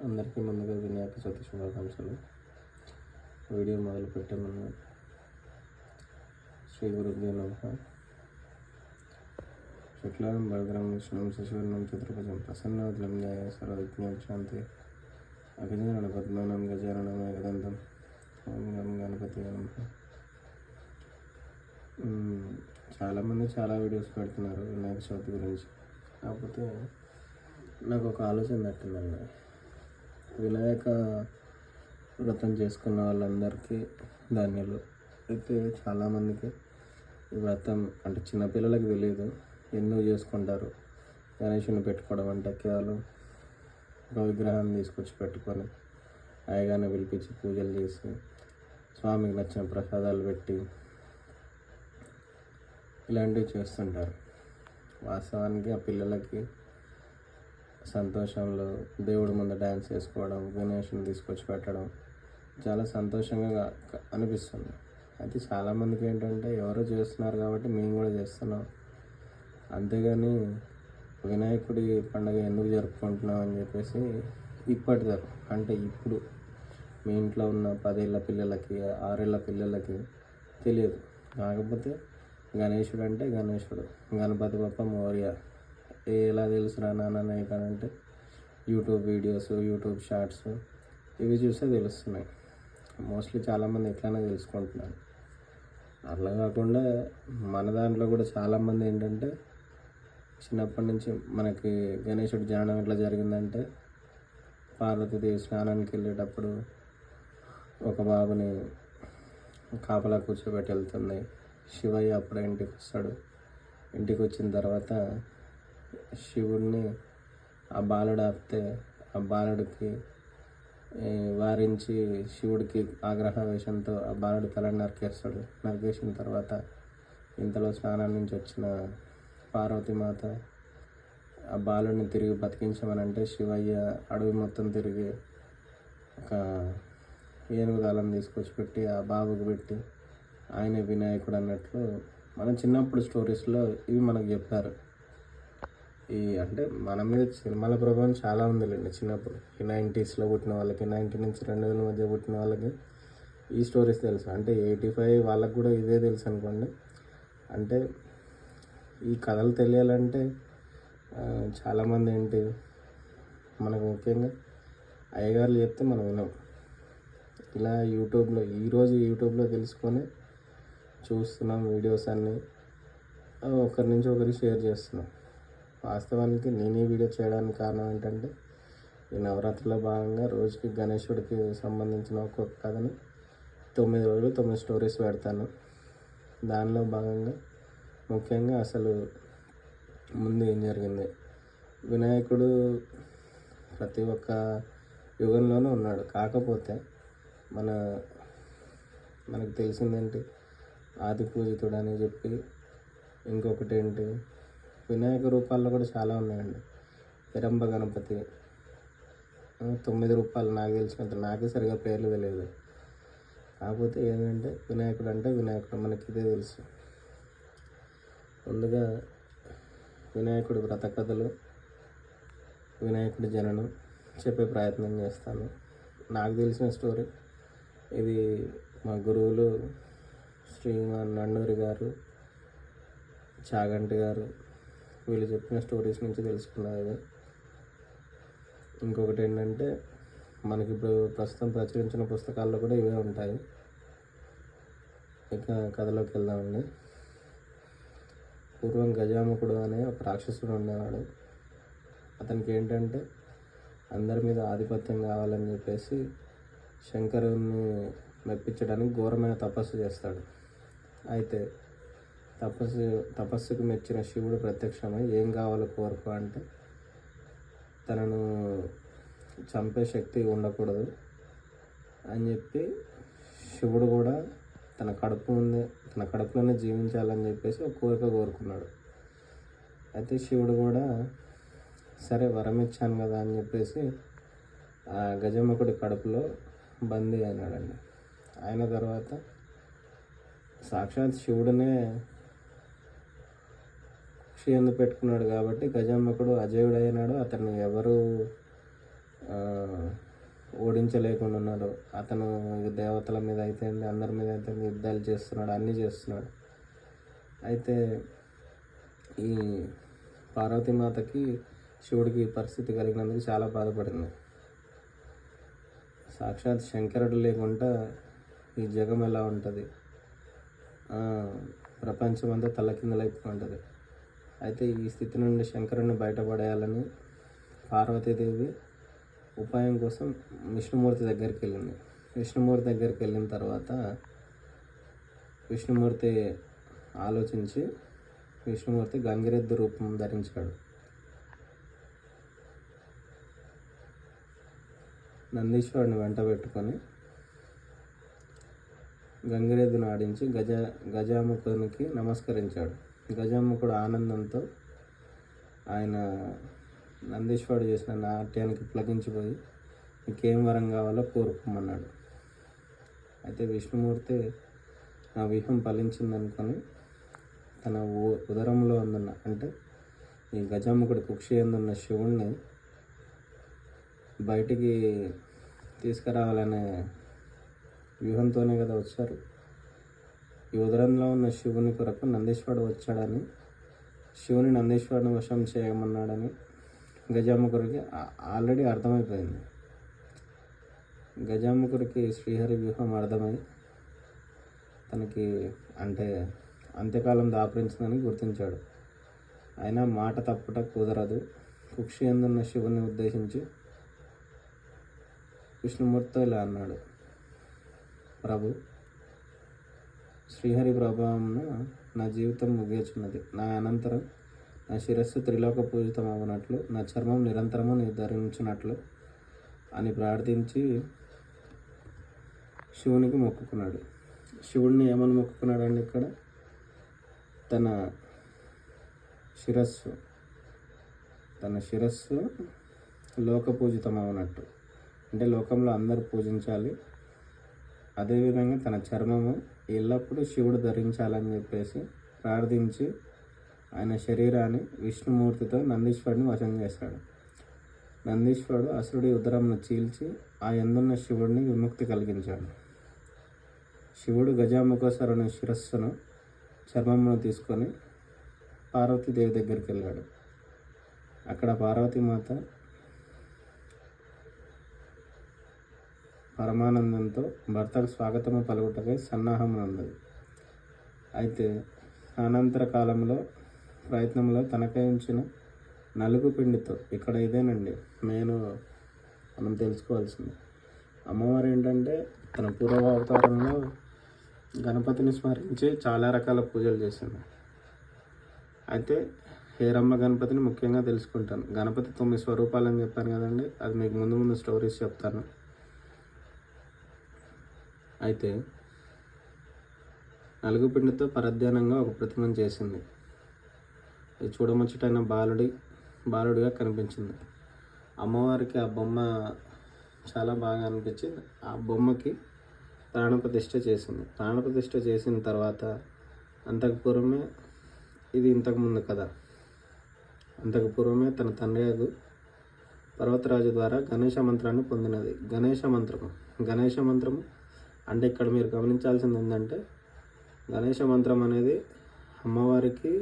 అందరికీ ముందుగా వినాయక చవితి శుభాకాంక్షలు. వీడియో మొదలుపెట్టే ముందు శ్రీ గురుభ్యో నమః. శుక్లాం వరదరం విష్ణుం శశివర్ణం చతుర్భుజం ప్రసన్నవదనం న్యాయ సర్వవిఘ్నోపశాంతయే అగజానన పద్మానాం గజాననం ఏకదంతం ఓం గం గణపతి నమః. చాలామంది చాలా వీడియోస్ పెడుతున్నారు వినాయక చవితి గురించి. కాకపోతే నాకు ఒక ఆలోచన తట్టిందండి. వినాయక వ్రతం చేసుకున్న వాళ్ళందరికీ ధన్యులు. అయితే చాలామందికి ఈ వ్రతం అంటే చిన్నపిల్లలకి తెలియదు ఎందుకు చేసుకుంటారు. గణేషుని పెట్టుకోవడం అంటే కేవలం ఒక విగ్రహాన్ని తీసుకొచ్చి పెట్టుకొని అయ్యగారిని పిలిపించి పూజలు చేసి స్వామికి నచ్చిన ప్రసాదాలు పెట్టి ఇలాంటివి చేస్తుంటారు. వాస్తవానికి ఆ పిల్లలకి సంతోషంలో దేవుడి ముందు డ్యాన్స్ చేసుకోవడం, గణేషుని తీసుకొచ్చి పెట్టడం చాలా సంతోషంగా అనిపిస్తుంది. అయితే చాలామందికి ఏంటంటే ఎవరో చేస్తున్నారు కాబట్టి మేము కూడా చేస్తున్నాం, అంతేగాని వినాయకుడి పండుగ ఎందుకు జరుపుకుంటున్నాం అని చెప్పేసి ఇప్పటిదాకా అంటే ఇప్పుడు మీ ఇంట్లో ఉన్న 10 ఏళ్ళ పిల్లలకి 6 ఏళ్ళ పిల్లలకి తెలియదు. కాకపోతే గణేశుడు అంటే గణేశుడు, గణపతి బప్ప మోరియా ఎలా తెలుసురా నాన్న అంటే యూట్యూబ్ వీడియోస్, యూట్యూబ్ షార్ట్స్ ఇవి చూస్తే తెలుస్తున్నాయి. మోస్ట్లీ చాలామంది ఎట్లైనా తెలుసుకుంటున్నారు. అట్లా కాకుండా మన దాంట్లో కూడా చాలామంది ఏంటంటే చిన్నప్పటి నుంచి మనకి గణేశుడి జానం ఎట్లా జరిగిందంటే పార్వతీదేవి స్నానానికి వెళ్ళేటప్పుడు ఒక బాబుని కాపలా కూర్చోబెట్టి వెళ్తుంది. శివయ్య అప్పుడే ఇంటికి వస్తాడు. ఇంటికి వచ్చిన తర్వాత శివుడిని ఆ బాలుడు ఆపితే ఆ బాలుడికి వారించి శివుడికి ఆగ్రహవేశంతో ఆ బాలుడి తలని నరికేస్తాడు. నరికేసిన తర్వాత ఇంతలో స్నానం నుంచి వచ్చిన పార్వతీమాత ఆ బాలుడిని తిరిగి బతికించమనంటే శివయ్య అడవి మొత్తం తిరిగి ఒక ఏనుగు దళం తీసుకొచ్చి పెట్టి ఆ బాబుకి పెట్టి ఆయనే వినాయకుడు అన్నట్లు మన చిన్నప్పుడు స్టోరీస్లో ఇవి మనకు చెప్పారు. అంటే మన మీద సినిమాల ప్రభావం చాలా ఉందిలేండి. చిన్నప్పుడు ఈ 90sలో పుట్టిన వాళ్ళకి, 90 నుంచి 2000 మధ్య పుట్టిన వాళ్ళకి ఈ స్టోరీస్ తెలుసు. అంటే 85 వాళ్ళకి కూడా ఇదే తెలుసు అనుకోండి. అంటే ఈ కథలు తెలియాలంటే చాలామంది ఏంటి మనకు ముఖ్యంగా అయ్యగారులు చెప్తే మనం వినాం. ఇలా యూట్యూబ్లో తెలుసుకొని చూస్తున్నాం వీడియోస్ అన్నీ, ఒకరి నుంచి ఒకరికి షేర్ చేస్తున్నాం. వాస్తవానికి నేను ఈ వీడియో చేయడానికి కారణం ఏంటంటే ఈ నవరాత్రిలో భాగంగా రోజుకి గణేశుడికి సంబంధించిన ఒక్కొక్క కథని 9 రోజులు 9 స్టోరీస్ పెడతాను. దానిలో భాగంగా ముఖ్యంగా అసలు ముందు ఏం జరిగింది, వినాయకుడు ప్రతి ఒక్క యుగంలోనూ ఉన్నాడు. కాకపోతే మనకు తెలిసిందేంటి, ఆది పూజితుడు అని చెప్పి ఇంకొకటి ఏంటి, వినాయక రూపాల్లో కూడా చాలా ఉన్నాయండి. హిరంబ గణపతి 9 రూపాయలు నాకు తెలిసినంత, నాకే సరిగా పేర్లు తెలియదు. కాకపోతే ఏంటంటే వినాయకుడు అంటే వినాయకుడు మనకి ఇదే తెలుసు. ముందుగా వినాయకుడి వ్రత కథలు, వినాయకుడి జననం చెప్పే ప్రయత్నం చేస్తాను. నాకు తెలిసిన స్టోరీ ఇది. మా గురువులు శ్రీమాన్ నండూరి గారు, చాగంటి గారు వీళ్ళు చెప్పిన స్టోరీస్ నుంచి తెలుసుకున్నది. ఇంకొకటి ఏంటంటే మనకి ఇప్పుడు ప్రస్తుతం ప్రచురించిన పుస్తకాల్లో కూడా ఇవే ఉంటాయి. ఇక కథలోకి వెళ్దామండి. పూర్వం గజాముఖుడు అనే ఒక రాక్షసుడు ఉండేవాడు. అతనికి ఏంటంటే అందరి మీద ఆధిపత్యం కావాలని చెప్పేసి శంకరుని మెప్పించడానికి ఘోరమైన తపస్సు చేస్తాడు. అయితే తపస్సుకు మెచ్చిన శివుడు ప్రత్యక్షమై ఏం కావాలో కోరుకో అంటే తనను చంపే శక్తి ఉండకూడదు అని చెప్పి శివుడు కూడా తన కడుపులోనే జీవించాలని చెప్పేసి ఒక కోరిక కోరుకున్నాడు. అయితే శివుడు కూడా సరే వరం ఇచ్చాను కదా అని చెప్పేసి ఆ గజముఖుడి కడుపులో బందీ అయినాడండి. అయిన తర్వాత సాక్షాత్ శివుడినే పెట్టుకున్నాడు కాబట్టి గజాముఖుడు అజేయుడైనాడు. అతన్ని ఎవరు లేకుండా ఉన్నాడు. అతను దేవతల మీద అయితే అందరి మీద అయితే యుద్ధాలు చేస్తున్నాడు, అన్నీ చేస్తున్నాడు. అయితే ఈ పార్వతీమాతకి శివుడికి పరిస్థితి కలిగినందుకు చాలా బాధపడింది. సాక్షాత్ శంకరుడు లేకుండా ఈ జగం ఎలా ఉంటుంది, ప్రపంచం అంతా తలకిందలైపోయి. అయితే ఈ స్థితి నుండి శంకరుడిని బయటపడేయాలని పార్వతీదేవి ఉపాయం కోసం విష్ణుమూర్తి దగ్గరికి వెళ్ళింది. విష్ణుమూర్తి దగ్గరికి వెళ్ళిన తర్వాత విష్ణుమూర్తి ఆలోచించి విష్ణుమూర్తి గంగిరెద్దు రూపం ధరించాడు. నందీశ్వరుని వెంట పెట్టుకొని గంగిరెద్దును ఆడించి గజాముఖునికి నమస్కరించాడు. గజాముఖుడు ఆనందంతో ఆయన నందీశ్వరుడు చేసిన నాట్యానికి పులకించిపోయి నీకేం వరం కావాలో కోరుకోమన్నాడు. అయితే విష్ణుమూర్తి నా వ్యూహం ఫలించిందనుకొని తన ఉదరంలో అందున్న అంటే ఈ గజాముఖుడి కుక్షి అందున్న శివుణ్ణి బయటికి తీసుకురావాలనే వ్యూహంతోనే కదా వచ్చారు. ఈ ఉదరంలో ఉన్న శివుని కొరకు నందీశ్వరుడు వచ్చాడని, శివుని నందీశ్వరుని వశం చేయమన్నాడని గజాముఖుడికి ఆల్రెడీ అర్థమైపోయింది. గజాముఖుడికి శ్రీహరి వ్యూహం అర్థమై తనకి అంటే అంత్యకాలం దాపరించిందని గుర్తించాడు. అయినా మాట తప్పుట కుదరదు. కుక్షి అందున్న శివుని ఉద్దేశించి విష్ణుమూర్తితో ఇలా అన్నాడు, ప్రభు, శ్రీహరి ప్రభావంన నా జీవితం ముగియచున్నది. నా అనంతరం నా శిరస్సు త్రిలోక పూజితం అవ్వనట్లు, నా చర్మం నిరంతరము నిర్ధరించినట్లు అని ప్రార్థించి శివునికి మొక్కుకున్నాడు. శివుడిని ఏమని మొక్కుకున్నాడండి ఇక్కడ? తన శిరస్సు లోక పూజితం అవనట్టు, అంటే లోకంలో అందరూ పూజించాలి. అదేవిధంగా తన చర్మము ఎల్లప్పుడూ శివుడు ధరించాలని చెప్పేసి ప్రార్థించి ఆయన శరీరాన్ని విష్ణుమూర్తితో నందీశ్వరుని వశం చేశాడు. నందీశ్వరుడు అసురుడి ఉదరంను చీల్చి ఆ యందున్న శివుడిని విముక్తి కలిగించాడు. శివుడు గజాముఖేశ్వరుని శిరస్సును చర్మమును తీసుకొని పార్వతీదేవి దగ్గరికి వెళ్ళాడు. అక్కడ పార్వతీమాత పరమానందంతో భర్తకు స్వాగతము పలుకుటకై సన్నాహం ఉన్నది. అయితే అనంతర కాలంలో ప్రయత్నంలో తనకై ఉంచిన నలుగు పిండితో, ఇక్కడ ఇదేనండి మనం తెలుసుకోవాల్సింది. అమ్మవారు ఏంటంటే తన పూర్వ అవతారంలో గణపతిని స్మరించి చాలా రకాల పూజలు చేసింది. అయితే హేరమ్మ గణపతిని ముఖ్యంగా తెలుసుకుంటాను. గణపతి 9 స్వరూపాలని చెప్పాను కదండి, అది మీకు ముందు స్టోరీస్ చెప్తాను. అయితే నలుగు పిండితో పరధ్యానంగా ఒక ప్రతిమను చేసింది. అది చూడముచ్చటైన బాలుడిగా కనిపించింది. అమ్మవారికి ఆ బొమ్మ చాలా బాగా అనిపించింది. ఆ బొమ్మకి ప్రాణప్రతిష్ఠ చేసింది. ప్రాణప్రతిష్ఠ చేసిన తర్వాత అంతకు పూర్వమే ఇది ఇంతకుముందు కదా, అంతకు పూర్వమే తన తండ్రి పర్వతరాజు ద్వారా గణేష మంత్రాన్ని పొందినది. గణేష మంత్రము అంటే ఇక్కడ మీరు గమనించాల్సింది ఏంటంటే, గణేష మంత్రం అనేది అమ్మవారికి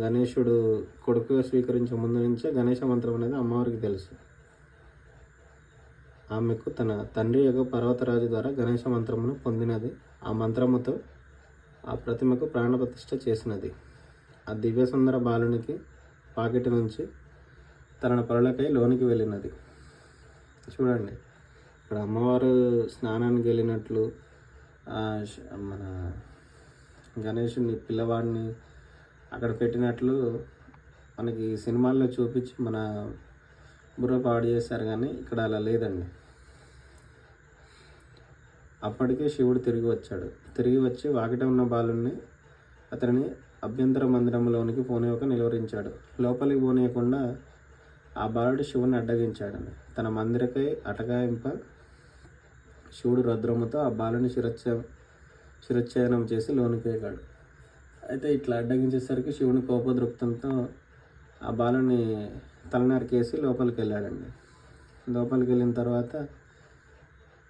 గణేశుడు కొడుకుగా స్వీకరించే ముందు నుంచే గణేష మంత్రం అనేది అమ్మవారికి తెలుసు. ఆమెకు తన తండ్రి పర్వతరాజు ద్వారా గణేష మంత్రమును పొందినది. ఆ మంత్రముతో ఆ ప్రతిమకు ప్రాణప్రతిష్ఠ చేసినది. ఆ దివ్య సుందర బాలునికి పాకెట్ నుంచి తన పరులకై లోనికి వెళ్ళినది. చూడండి, ఇక్కడ అమ్మవారు స్నానానికి వెళ్ళినట్లు, మన గణేషుని పిల్లవాడిని అక్కడ పెట్టినట్లు మనకి సినిమాల్లో చూపించి మన బుర్ర పాడు చేశారు, కానీ ఇక్కడ అలా లేదండి. అప్పటికే శివుడు తిరిగి వచ్చి వాకిట ఉన్న బాలుని అతనిని అభ్యంతర మందిరంలోనికి పోనీయక నిలువరించాడు. లోపలికి పోనీయకుండా ఆ బాలుడు శివుని అడ్డగించాడని తన మందిరకై అటకాయింప శివుడు రుద్రముతో ఆ బాలుని శిరచ్ఛేదనం చేసి లోనికి ఎగాడు. అయితే ఇట్లా అడ్డగించేసరికి శివుని కోపదృప్తంతో ఆ బాలుని తలనరికేసి లోపలికి వెళ్ళాడండి. లోపలికి వెళ్ళిన తర్వాత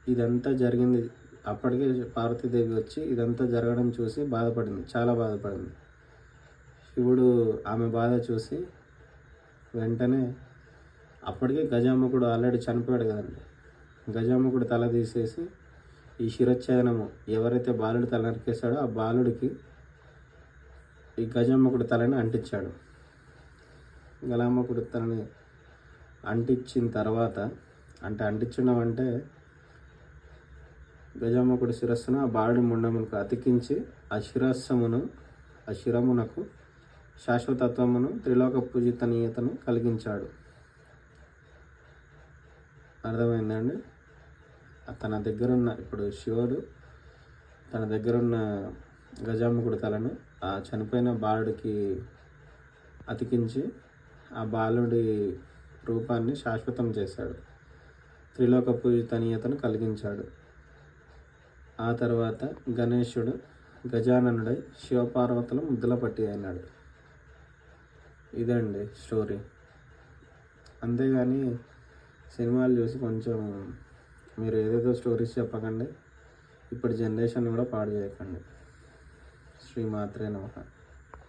ఇదంతా జరిగింది. అప్పటికే పార్వతీదేవి వచ్చి ఇదంతా జరగడం చూసి బాధపడింది, చాలా బాధపడింది. శివుడు ఆమె బాధ చూసి వెంటనే అప్పటికే గజాముఖుడు ఆల్రెడీ చనిపోయాడు కదండి. గజాముఖుడు తల తీసేసి ఈ శిరచ్ఛేదనము ఎవరైతే బాలుడు తల నరికేశాడో ఆ బాలుడికి ఈ గజాముఖుడు తలని అంటించాడు. గజాముఖుడు తలని అంటించిన తర్వాత అంటించడం అంటే గజాముఖుడి శిరస్సును ఆ బాలుడి ముండమునకు అతికించి ఆ శిరమునకు శాశ్వతత్వమును త్రిలోక పూజితనీయతను కలిగించాడు. అర్థమైందండి. తన దగ్గరున్న ఇప్పుడు శివుడు తన దగ్గరున్న గజాముఖుడి తలను ఆ చనిపోయిన బాలుడికి అతికించి ఆ బాలుడి రూపాన్ని శాశ్వతం చేశాడు, త్రిలోక పూజితనీయతను కలిగించాడు. ఆ తర్వాత గణేశుడు గజాననుడై శివపార్వతుల ముద్దుల పట్టి అయినాడు. ఇదండి స్టోరీ. అంతేగాని సినిమాలు చూసి కొంచెం మీరు ఏదేదో స్టోరీస్ చెప్పకండి. ఇప్పుడు జనరేషన్ కూడా పాడు చేయకండి. శ్రీమాత్రే నమః.